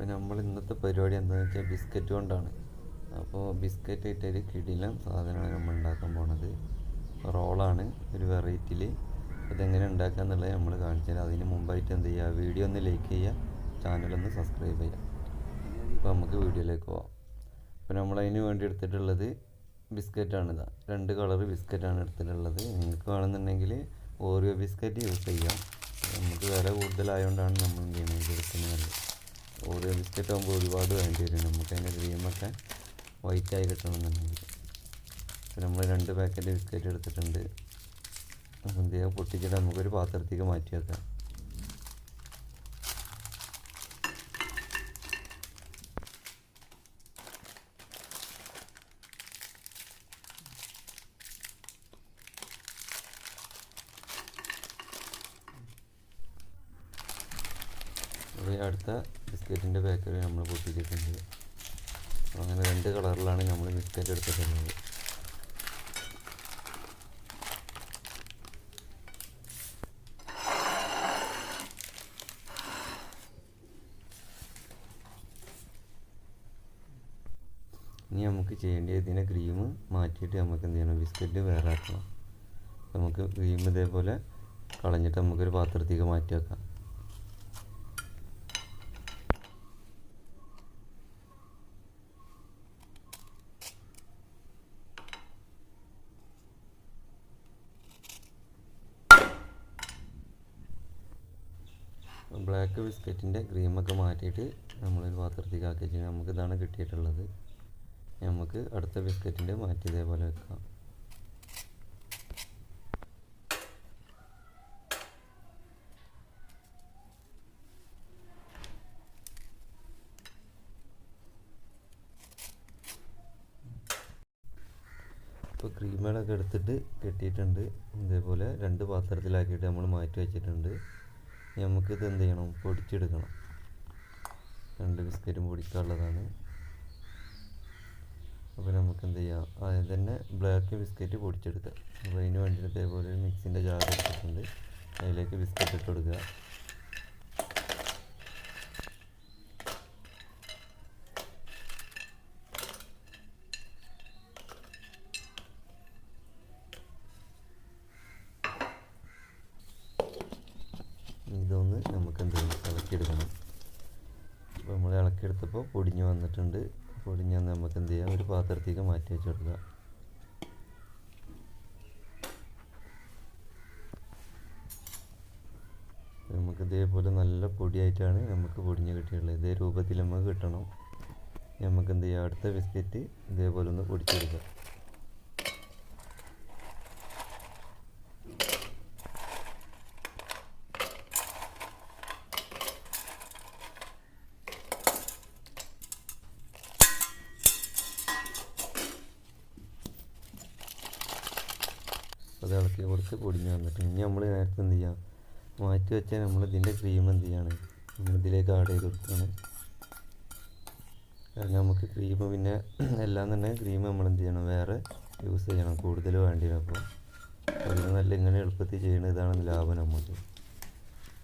അപ്പോൾ നമ്മൾ ഇന്നത്തെ പരിപാടി എന്താണെന്ന് വെച്ചാൽ ബിസ്ക്കറ്റ് കൊണ്ടാണ്. അപ്പോൾ ബിസ്ക്കറ്റ് ഇട്ടൊരു കിടിലൻ സാധനമാണ് നമ്മൾ ഉണ്ടാക്കാൻ പോണത്. റോളാണ് ഒരു വെറൈറ്റിയിൽ. ഇതെങ്ങനെ ഉണ്ടാക്കുക എന്നുള്ളത് നമ്മൾ കാണിച്ചു തരാം. അതിന് മുമ്പായിട്ട് എന്ത് ചെയ്യുക, വീഡിയോ ഒന്ന് ലൈക്ക് ചെയ്യുക, ചാനലൊന്ന് സബ്സ്ക്രൈബ് ചെയ്യുക. അപ്പോൾ നമുക്ക് വീഡിയോയിലേക്ക് പോകാം. അപ്പോൾ നമ്മളതിന് വേണ്ടി എടുത്തിട്ടുള്ളത് ബിസ്ക്കറ്റാണിത്. 2 കളർ ബിസ്ക്കറ്റാണ് എടുത്തിട്ടുള്ളത്. നിങ്ങൾക്ക് വേണമെന്നുണ്ടെങ്കിൽ ഓറിയോ ബിസ്ക്കറ്റ് യൂസ് ചെയ്യാം. നമുക്ക് വില കൂടുതലായതുകൊണ്ടാണ് നമ്മൾ എന്ത് ചെയ്യുന്നത് എടുക്കുന്നത്. ഓറിയോ ബിസ്ക്കറ്റ് ആകുമ്പോൾ ഒരുപാട് വേണ്ടി വരും നമുക്ക്, അതിൻ്റെ ക്രീമൊക്കെ വൈറ്റായി കിട്ടണമെന്നുണ്ടെങ്കിൽ. അപ്പോൾ നമ്മൾ 2 പാക്കറ്റ് ബിസ്ക്കറ്റ് എടുത്തിട്ടുണ്ട്. അപ്പോൾ എന്ത് ചെയ്യുക, പൊട്ടിച്ചിട്ട് നമുക്കൊരു പാത്രത്തേക്ക് മാറ്റി വെക്കാം. അപ്പോൾ അടുത്ത ബിസ്ക്കറ്റിൻ്റെ പാക്കറ്റ് നമ്മൾ പൊട്ടിച്ചിട്ടുണ്ട്. അങ്ങനെ 2 കളറിലാണ് നമ്മൾ ബിസ്ക്കറ്റ് എടുത്തിട്ടുള്ളത്. ഇനി നമുക്ക് ചെയ്യേണ്ടത് ഇതിനെ ക്രീം മാറ്റിയിട്ട് നമുക്ക് എന്ത് ചെയ്യണം, ബിസ്ക്കറ്റ് വേറെ ആക്കണം. നമുക്ക് ക്രീം ഇതേപോലെ കളഞ്ഞിട്ട് നമുക്കൊരു പാത്രത്തേക്ക് മാറ്റി വെക്കാം. ബ്ലാക്ക് ബിസ്ക്കറ്റിൻ്റെ ക്രീമൊക്കെ മാറ്റിയിട്ട് നമ്മളൊരു പാത്രത്തേക്ക് ആക്കി വെച്ചാൽ നമുക്ക് ഇതാണ് കിട്ടിയിട്ടുള്ളത്. നമുക്ക് അടുത്ത ബിസ്ക്കറ്റിൻ്റെ മാറ്റി ഇതേപോലെ വെക്കാം. ഇപ്പോൾ ക്രീമുകളൊക്കെ എടുത്തിട്ട് കെട്ടിയിട്ടുണ്ട്. ഇതേപോലെ 2 പാത്രത്തിലാക്കിയിട്ട് നമ്മൾ മാറ്റി വെച്ചിട്ടുണ്ട്. നമുക്കിത് എന്ത് ചെയ്യണം, പൊടിച്ചെടുക്കണം. 2 ബിസ്ക്കറ്റും പൊടിക്കാനുള്ളതാണ്. അപ്പോൾ നമുക്ക് എന്ത് ചെയ്യാം, ആദ്യം തന്നെ ബ്ലാക്ക് ബിസ്ക്കറ്റ് പൊടിച്ചെടുക്കുക. അപ്പോൾ അതിന് വേണ്ടിയിട്ട് ഇതേപോലെ ഒരു മിക്സിൻ്റെ ജാർ എടുത്തിട്ടുണ്ട്. അതിലേക്ക് ബിസ്ക്കറ്റ് ഇട്ട് കൊടുക്കുക. ഇതൊന്ന് നമുക്ക് എന്ത് ചെയ്യണം, ഇളക്കിയെടുക്കണം. അപ്പോൾ നമ്മൾ ഇളക്കിയെടുത്തപ്പോൾ പൊടിഞ്ഞ് വന്നിട്ടുണ്ട്. പൊടിഞ്ഞ് വന്ന് നമുക്ക് എന്ത് ചെയ്യാം, ഒരു പാത്രത്തേക്ക് മാറ്റി വെച്ച് കൊടുക്കുക. നമുക്ക് ഇതേപോലെ നല്ല പൊടിയായിട്ടാണ് നമുക്ക് പൊടിഞ്ഞ് കിട്ടിയുള്ളത്. ഇതേ രൂപത്തിൽ നമുക്ക് കിട്ടണം. നമുക്ക് എന്ത് ചെയ്യാം, അടുത്ത ബിസ്ക്കറ്റ് ഇതേപോലെ ഒന്ന് പൊടിച്ചെടുക്കുക. അത് ഇളക്കി കൊടുത്ത് പൊടിഞ്ഞ് വന്നിട്ട് ഇനി നമ്മൾ നേരത്തെ എന്ത് ചെയ്യാം, മാറ്റി വെച്ചാൽ നമ്മൾ ഇതിൻ്റെ ക്രീം എന്ത് ചെയ്യാണ്, നമ്മളിതിലേക്ക് ആഡ് ചെയ്ത് കൊടുക്കുകയാണ്. കാരണം നമുക്ക് ക്രീം പിന്നെ എല്ലാം തന്നെ ക്രീം നമ്മൾ എന്ത് ചെയ്യണം, വേറെ യൂസ് ചെയ്യണം, കൂടുതൽ വേണ്ടി വരും. അപ്പോൾ അതിന് നല്ല ഇങ്ങനെ എളുപ്പത്തിൽ ചെയ്യുന്ന ഇതാണ് ലാഭം നമുക്ക്.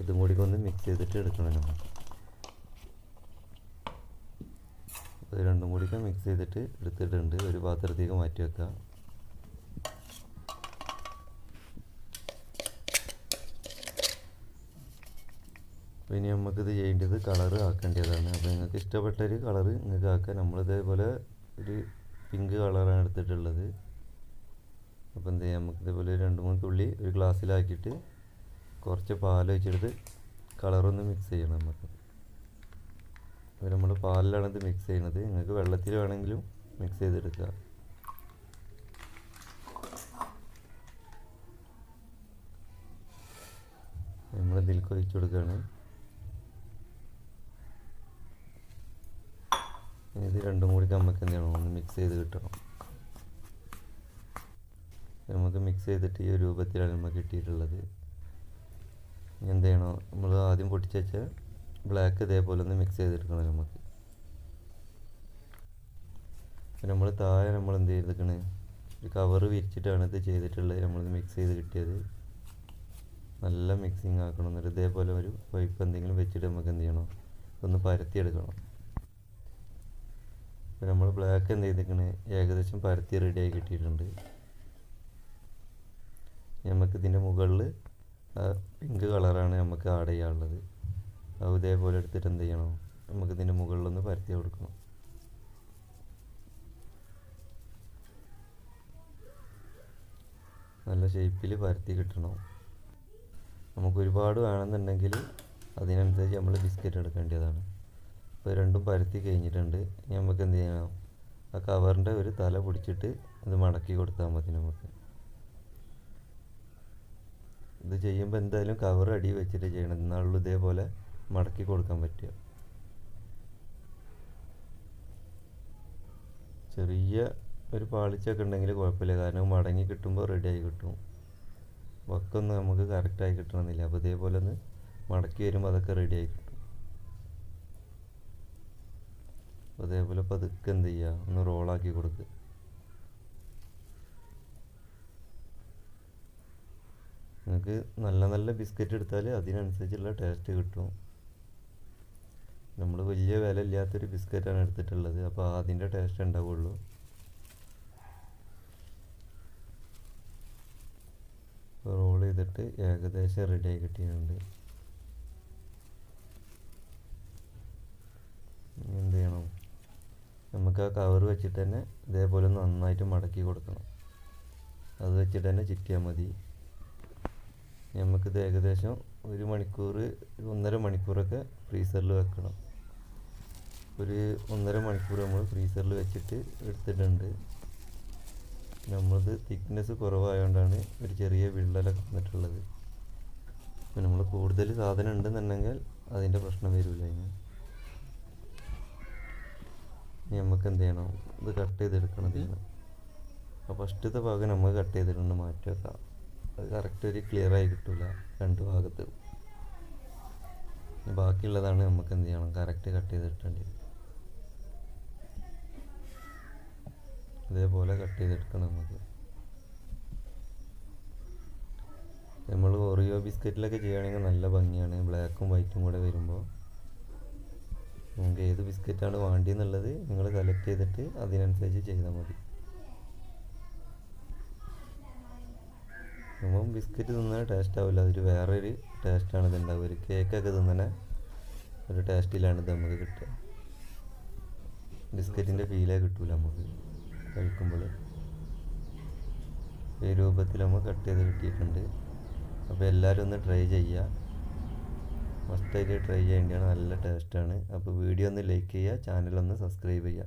ഇതും കൂടി ഒന്ന് മിക്സ് ചെയ്തിട്ട് എടുക്കണം നമ്മൾ. അത് രണ്ടും കൂടിയൊക്കെ മിക്സ് ചെയ്തിട്ട് എടുത്തിട്ടുണ്ട്. ഒരു പാത്രത്തേക്ക് മാറ്റി വെക്കുക. ഇനി നമുക്കിത് ചെയ്യേണ്ടത് കളറ് ആക്കേണ്ടതാണ്. അപ്പോൾ നിങ്ങൾക്ക് ഇഷ്ടപ്പെട്ടൊരു കളറ് നിങ്ങൾക്ക് ആക്കാം. നമ്മളിതേപോലെ ഒരു പിങ്ക് കളറാണ് എടുത്തിട്ടുള്ളത്. അപ്പോൾ എന്ത് ചെയ്യാം, നമുക്കിതേപോലെ 2-3 തുള്ളി ഒരു ഗ്ലാസ്സിലാക്കിയിട്ട് കുറച്ച് പാൽ ഒഴിച്ചെടുത്ത് കളറൊന്ന് മിക്സ് ചെയ്യണം നമുക്ക്. അപ്പോൾ നമ്മൾ പാലിലാണ് ഇത് മിക്സ് ചെയ്യുന്നത്. നിങ്ങൾക്ക് വെള്ളത്തിൽ വേണമെങ്കിലും മിക്സ് ചെയ്തെടുക്കുക. നമ്മളിതിലേക്ക് ഒഴിച്ചു കൊടുക്കുകയാണ്. ഇത് രണ്ടും കൂടി നമുക്ക് എന്ത് ചെയ്യണം, ഒന്ന് മിക്സ് ചെയ്ത് കിട്ടണം. നമുക്ക് മിക്സ് ചെയ്തിട്ട് ഈ രൂപത്തിലാണ് നമുക്ക് കിട്ടിയിട്ടുള്ളത്. എന്ത് ചെയ്യണം, നമ്മൾ ആദ്യം പൊട്ടിച്ച് വെച്ച ബ്ലാക്ക് ഇതേപോലെ ഒന്ന് മിക്സ് ചെയ്തെടുക്കണം നമുക്ക്. അപ്പോൾ നമ്മൾ താഴെ നമ്മൾ എന്ത് ചെയ്തിരിക്കണേ, ഒരു കവറ് വിരിച്ചിട്ടാണ് ഇത് ചെയ്തിട്ടുള്ളത്. നമ്മളിത് മിക്സ് ചെയ്ത് കിട്ടിയത്. നല്ല മിക്സിങ് ആക്കണം. എന്നിട്ട് ഇതേപോലെ ഒരു പൈപ്പ് എന്തെങ്കിലും വെച്ചിട്ട് നമുക്ക് എന്ത് ചെയ്യണം, ഒന്ന് പരത്തിയെടുക്കണം. അപ്പോൾ നമ്മൾ ബ്ലാക്ക് എന്ത് ചെയ്തിരിക്കണേ ഏകദേശം പരത്തി റെഡിയായി കിട്ടിയിട്ടുണ്ട്. നമുക്കിതിൻ്റെ മുകളിൽ പിങ്ക് കളറാണ് നമുക്ക് ആഡ് ചെയ്യാനുള്ളത്. അത് ഇതേപോലെ എടുത്തിട്ട് എന്ത് ചെയ്യണം, നമുക്കിതിൻ്റെ മുകളിലൊന്ന് പരത്തി കൊടുക്കണം. നല്ല ഷേപ്പിൽ പരത്തി കിട്ടണം. നമുക്ക് ഒരുപാട് വേണമെന്നുണ്ടെങ്കിൽ അതിനനുസരിച്ച് നമ്മൾ ബിസ്ക്കറ്റ് എടുക്കേണ്ടതാണ്. അപ്പോൾ രണ്ടും പരത്തി കഴിഞ്ഞിട്ടുണ്ട്. ഇനി നമുക്ക് എന്ത് ചെയ്യണം, ആ കവറിൻ്റെ ഒരു തല പിടിച്ചിട്ട് ഇത് മടക്കി കൊടുത്താൽ മതി. നമുക്ക് ഇത് ചെയ്യുമ്പോൾ എന്തായാലും കവർ അടി വെച്ചിട്ട് ചെയ്യണം, എന്നാളുള്ളൂ ഇതേപോലെ മടക്കി കൊടുക്കാൻ പറ്റുക. ചെറിയ ഒരു പാളിച്ചൊക്കെ ഉണ്ടെങ്കിൽ കുഴപ്പമില്ല, കാരണം മടങ്ങി കിട്ടുമ്പോൾ റെഡിയായി കിട്ടും. വക്കൊന്നും നമുക്ക് കറക്റ്റായി കിട്ടണമെന്നില്ല. അപ്പോൾ ഇതേപോലെ ഒന്ന് മടക്കി വരുമ്പോൾ അതൊക്കെ റെഡിയായി കിട്ടും. അപ്പോൾ അതേപോലെ പതുക്കെ എന്ത് ചെയ്യുക, ഒന്ന് റോളാക്കി കൊടുക്കുക. നിങ്ങൾക്ക് നല്ല നല്ല ബിസ്ക്കറ്റ് എടുത്താൽ അതിനനുസരിച്ചുള്ള ടേസ്റ്റ് കിട്ടും. നമ്മൾ വലിയ വില ഇല്ലാത്തൊരു ബിസ്ക്കറ്റാണ് എടുത്തിട്ടുള്ളത്, അപ്പോൾ അതിൻ്റെ ടേസ്റ്റ് ഉണ്ടാവുള്ളൂ. റോൾ ചെയ്തിട്ട് ഏകദേശം റെഡിയായി കിട്ടിയിട്ടുണ്ട്. എന്ത് ചെയ്യണം, നമുക്ക് ആ കവർ വെച്ചിട്ട് തന്നെ ഇതേപോലെ നന്നായിട്ട് മടക്കി കൊടുക്കണം. അത് വെച്ചിട്ട് തന്നെ ചുറ്റിയാൽ മതി. നമുക്കിത് ഏകദേശം 1 മണിക്കൂർ 1.5 മണിക്കൂറൊക്കെ ഫ്രീസറിൽ വെക്കണം. ഒരു 1.5 മണിക്കൂർ നമ്മൾ ഫ്രീസറിൽ വെച്ചിട്ട് എടുത്തിട്ടുണ്ട്. നമ്മളത് തിക്നെസ് കുറവായതുകൊണ്ടാണ് ഒരു ചെറിയ വിള്ളലൊക്കെ വന്നിട്ടുള്ളത്. അപ്പോൾ നമ്മൾ കൂടുതൽ സാധനം ഉണ്ടെന്നുണ്ടെങ്കിൽ അതിൻ്റെ പ്രശ്നം വരില്ല. ഇനി നമുക്ക് എന്ത് ചെയ്യണം, ഇത് കട്ട് ചെയ്തെടുക്കണം. അപ്പോൾ ഫസ്റ്റത്തെ ഭാഗം നമ്മൾ കട്ട് ചെയ്തിട്ടുണ്ട് മാറ്റി വെക്കാം. അത് കറക്റ്റ് ഒരു ക്ലിയറായി കിട്ടില്ല രണ്ട് ഭാഗത്ത്. ബാക്കിയുള്ളതാണ് നമുക്ക് എന്ത് ചെയ്യണം, കറക്റ്റ് കട്ട് ചെയ്തെടുക്കേണ്ടത്. ഇതേപോലെ കട്ട് ചെയ്തെടുക്കണം നമുക്ക്. നമ്മൾ ഓറിയോ ബിസ്ക്കറ്റിലൊക്കെ ചെയ്യുകയാണെങ്കിൽ നല്ല ഭംഗിയാണ്, ബ്ലാക്കും വൈറ്റും കൂടെ വരുമ്പോൾ. നമുക്ക് ഏത് ബിസ്ക്കറ്റാണ് വേണ്ടിയെന്നുള്ളത് നിങ്ങൾ സെലക്ട് ചെയ്തിട്ട് അതിനനുസരിച്ച് ചെയ്താൽ മതി. നമ്മൾ ബിസ്ക്കറ്റ് തിന്നാൻ ടേസ്റ്റ് ആവില്ല, അതൊരു വേറൊരു ടേസ്റ്റാണ് ഇതുണ്ടാവുക. ഒരു കേക്കൊക്കെ തിന്നണ ഒരു ടേസ്റ്റിലാണ് ഇത് നമുക്ക് കിട്ടുക. ബിസ്ക്കറ്റിൻ്റെ ഫീലേ കിട്ടൂല നമുക്ക് കഴിക്കുമ്പോൾ. ഈ രൂപത്തിൽ നമ്മൾ കട്ട് ചെയ്ത് കിട്ടിയിട്ടുണ്ട്. അപ്പോൾ എല്ലാവരും ഒന്ന് ട്രൈ ചെയ്യുക, മസ്റ്റായിട്ട് ട്രൈ ചെയ്യേണ്ടതാണ്, നല്ല ടേസ്റ്റാണ്. അപ്പോൾ വീഡിയോ ഒന്ന് ലൈക്ക് ചെയ്യുക, ചാനലൊന്ന് സബ്സ്ക്രൈബ് ചെയ്യുക.